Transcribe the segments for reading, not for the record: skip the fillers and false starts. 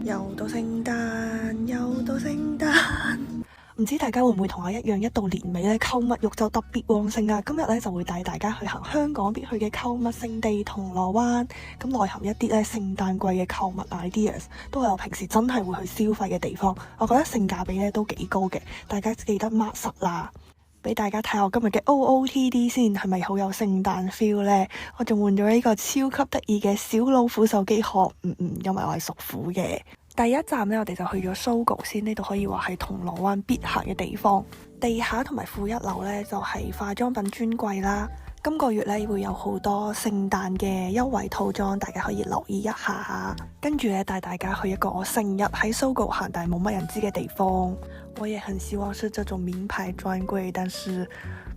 又到聖誕，又到聖誕。唔知大家會唔會同我一樣，一到年尾咧購物欲就特別旺盛啊！今日咧就會帶大家去行香港必去嘅購物勝地銅鑼灣，咁內含一啲咧聖誕季嘅購物 ideas， 都係我平時真係會去消費嘅地方。我覺得性價比咧都幾高嘅，大家記得 mark 實啦。俾大家睇我今日嘅 OOTD 先，係咪好有聖誕 feel 呢？我仲換咗呢個超級得意嘅小老虎手機殼，因為我係屬虎嘅。第一站呢，我哋就去咗 Sogo 先，呢度可以話係銅鑼灣必行嘅地方。地下同埋負一樓呢，就係化妝品專櫃啦。今個月呢，會有好多聖誕嘅優惠套裝，大家可以留意一下。跟住呢，帶大家去一個我成日喺 Sogo 行但係冇乜人知嘅地方。我也很希望是這種名牌專櫃，但是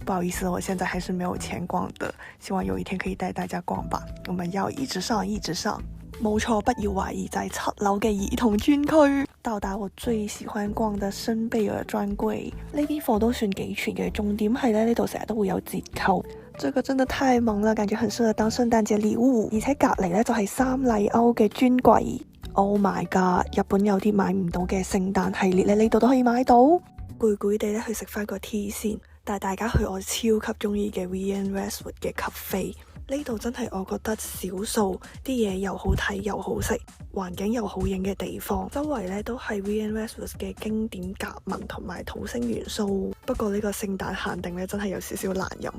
不好意思，我現在還是沒有錢逛的。希望有一天可以帶大家逛吧。我們要一直上，一直上。冇錯，不要懷疑，就係7樓嘅兒童專區。到達我最喜歡逛嘅聖貝爾專櫃，呢邊貨都算幾全嘅，重點係咧呢度成日都會有折扣。這個真的太萌啦，感覺很適合當聖誕節禮物。而且隔離呢，就係三麗鷗嘅專櫃。Oh my god！ 日本有啲買唔到嘅聖誕系列咧，呢度都可以買到。攰攰地咧去食翻個 tea 先，帶大家去我超級中意嘅 Vivienne Westwood 嘅 cafe。呢度真係我覺得少數啲嘢又好睇又好食，環境又好影嘅地方。周圍咧都係 Vivienne Westwood 嘅經典格紋同埋土星元素。不過呢個聖誕限定咧真係有少少難飲。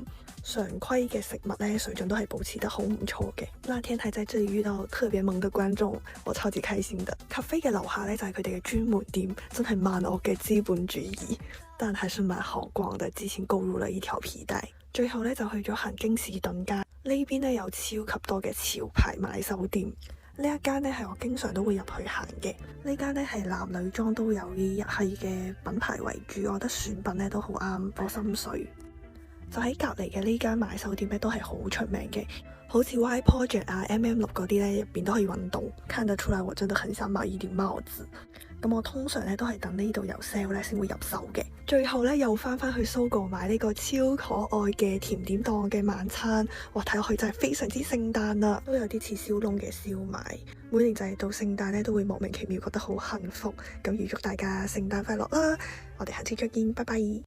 常規嘅食物咧水準都係保持得好唔錯嘅。那天係在這裡遇到特別萌嘅觀眾，我超級開心的。cafe 嘅樓下咧就係佢哋嘅專門店，真係萬惡嘅資本主義，但還是蠻好逛的。之前購入了一條皮帶。最後咧就去咗行京士頓街，呢邊咧有超級多嘅潮牌買手店。呢一間咧係我經常都會入去行嘅。呢間咧係男女裝都有以日系嘅品牌為主，我覺得選品咧都好啱我心水。就喺隔離嘅呢間買手店咧都係好出名嘅，好似 Y Project 啊、MM6 嗰啲咧入邊都可以揾到。看得出來我真的很想買一頂帽子。咁我通常咧都係等呢度有 sale 咧先會入手嘅。最後咧又翻去 Sogo 買呢個超可愛嘅甜點檔嘅晚餐，哇！睇落去真係非常之聖誕啦，都有啲似小籠嘅燒賣。每年就係到聖誕咧都會莫名其妙覺得好幸福。咁預祝大家聖誕快樂啦！我哋下次再見，拜拜。